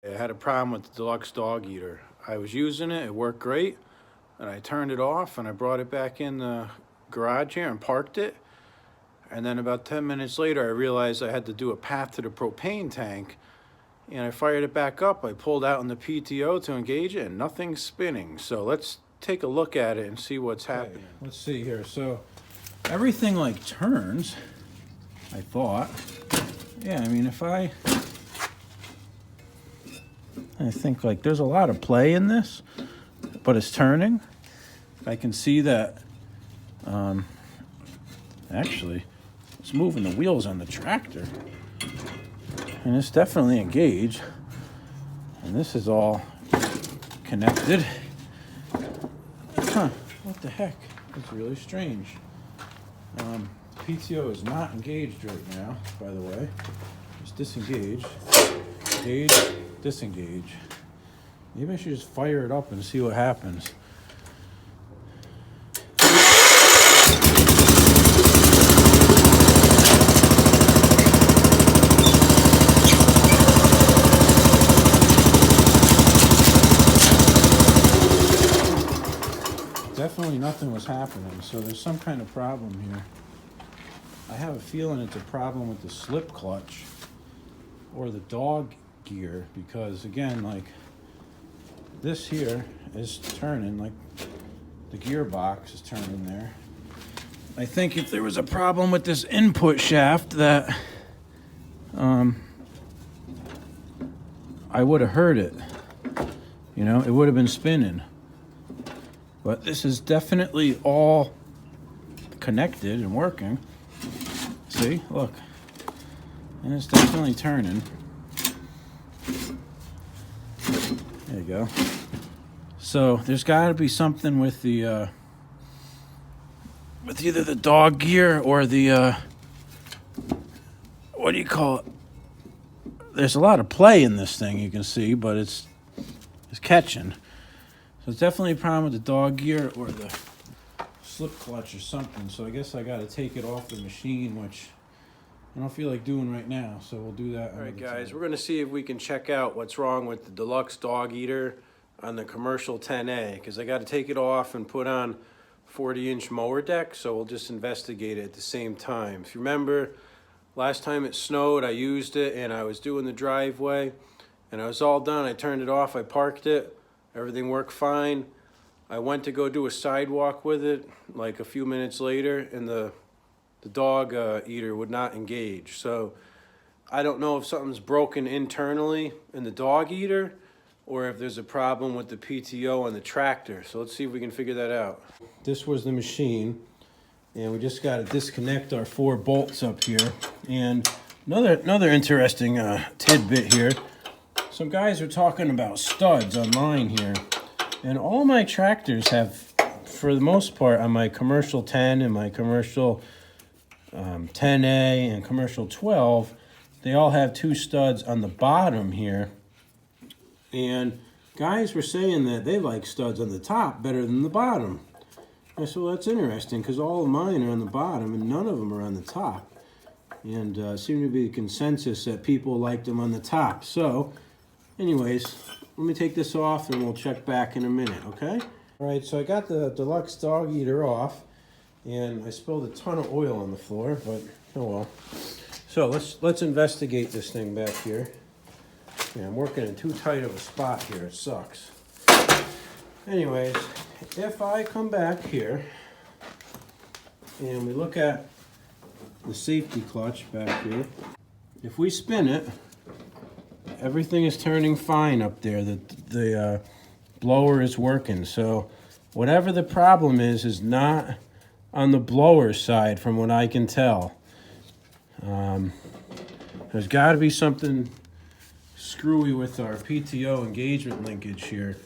I had a problem with the deluxe dog eater. I was using it, it worked great, and I turned it off and I brought it back in the garage here and parked it. And then about 10 minutes later, I realized I had to do a path to the propane tank, and I fired it back up. I pulled out in the PTO to engage it and nothing's spinning. So let's take a look at it and see what's happening. Let's see here. So everything like turns, I thought. Yeah, I mean, if I think like there's a lot of play in this, but it's turning. I can see that, actually, it's moving the wheels on the tractor. And it's definitely engaged. And this is all connected. Huh, what the heck? It's really strange. PTO is not engaged right now, by the way. It's disengaged. Engage, disengage. Maybe I should just fire it up and see what happens. Definitely nothing was happening, so there's some kind of problem here. I have a feeling it's a problem with the slip clutch or the dog gear, because again, like this here is turning, like the gearbox is turning there. I think if there was a problem with this input shaft that I would have heard it. You know, it would have been spinning. But this is definitely all connected and working. See, look. And it's definitely turning. There you go. So there's got to be something with the with either the dog gear or the what do you call it? There's a lot of play in this thing, you can see, but it's catching. So it's definitely a problem with the dog gear or the slip clutch or something. So I guess I got to take it off the machine, which I don't feel like doing right now. So we'll do that. All right, guys, we're going to see if we can check out what's wrong with the deluxe dog eater on the commercial 10A, because I got to take it off and put on 40-inch mower deck. So we'll just investigate it at the same time. If you remember, last time it snowed, I used it and I was doing the driveway and I was all done. I turned it off, I parked it. Everything worked fine. I went to go do a sidewalk with it like a few minutes later, and the dog eater would not engage. So I don't know if something's broken internally in the dog eater or if there's a problem with the PTO on the tractor. So let's see if we can figure that out. This was the machine, and we just got to disconnect our 4 bolts up here. And another interesting tidbit here. Some guys are talking about studs online here, and all my tractors have, for the most part, on my commercial 10 and my commercial 10A and commercial 12, they all have 2 studs on the bottom here. And guys were saying that they like studs on the top better than the bottom. I said, well, that's interesting, because all of mine are on the bottom and none of them are on the top. And seemed to be the consensus that people liked them on the top. So anyways, let me take this off and we'll check back in a minute, okay? All right, so I got the deluxe dog eater off, and I spilled a ton of oil on the floor, but oh well. So let's investigate this thing back here. Yeah, I'm working in too tight of a spot here, it sucks. Anyways, if I come back here and we look at the safety clutch back here, if we spin it, everything is turning fine up there. The blower is working. So whatever the problem is not on the blower side from what I can tell. There's got to be something screwy with our PTO engagement linkage here.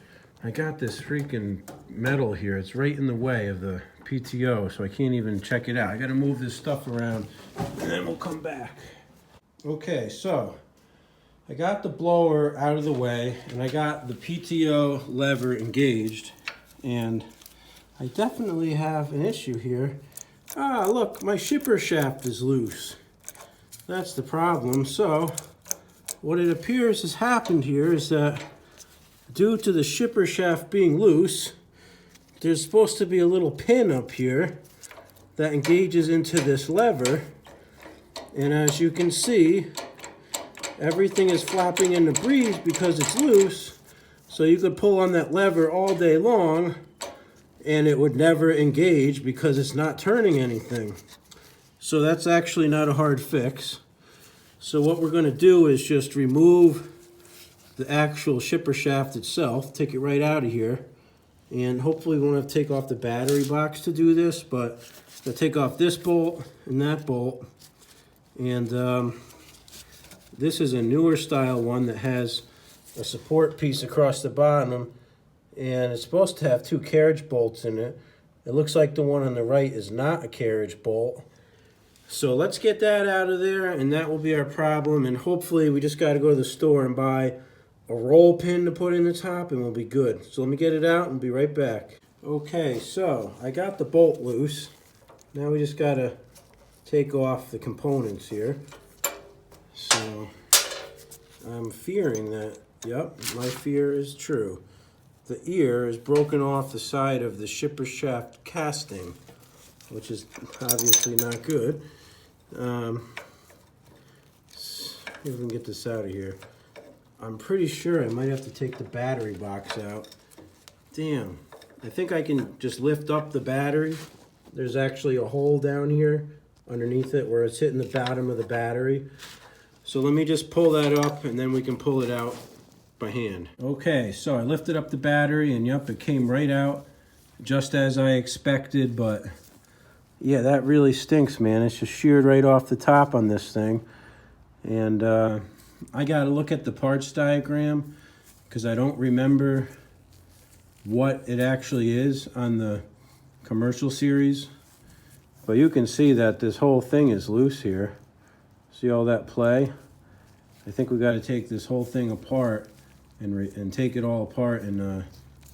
I got this freaking metal here. It's right in the way of the PTO, so I can't even check it out. I got to move this stuff around, and then we'll come back. Okay, so I got the blower out of the way, and I got the PTO lever engaged, and I definitely have an issue here. Ah, look, my shipper shaft is loose. That's the problem. So what it appears has happened here is that due to the shipper shaft being loose, there's supposed to be a little pin up here that engages into this lever. And as you can see, everything is flapping in the breeze because it's loose. So you could pull on that lever all day long and it would never engage because it's not turning anything. So that's actually not a hard fix. So what we're going to do is just remove the actual shipper shaft itself, take it right out of here, and hopefully we won't have to take off the battery box to do this, but I'll take off this bolt and that bolt. And this is a newer style one that has a support piece across the bottom, and it's supposed to have 2 carriage bolts in it. It looks like the one on the right is not a carriage bolt. So let's get that out of there, and that will be our problem. And hopefully we just got to go to the store and buy a roll pin to put in the top, and we'll be good. So let me get it out and be right back. Okay, so I got the bolt loose. Now we just got to take off the components here. So I'm fearing that, yep, my fear is true. The ear is broken off the side of the shipper shaft casting, which is obviously not good. See if we can get this out of here. I'm pretty sure I might have to take the battery box out. Damn, I think I can just lift up the battery. There's actually a hole down here underneath it where it's hitting the bottom of the battery. So let me just pull that up and then we can pull it out by hand. Okay, so I lifted up the battery and yep, it came right out just as I expected, but yeah, that really stinks, man. It's just sheared right off the top on this thing. And I gotta look at the parts diagram because I don't remember what it actually is on the commercial series. But you can see that this whole thing is loose here. See all that play? I think we gotta take this whole thing apart and take it all apart and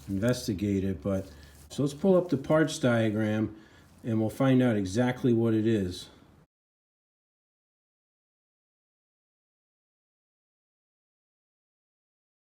investigate it. But so let's pull up the parts diagram and we'll find out exactly what it is.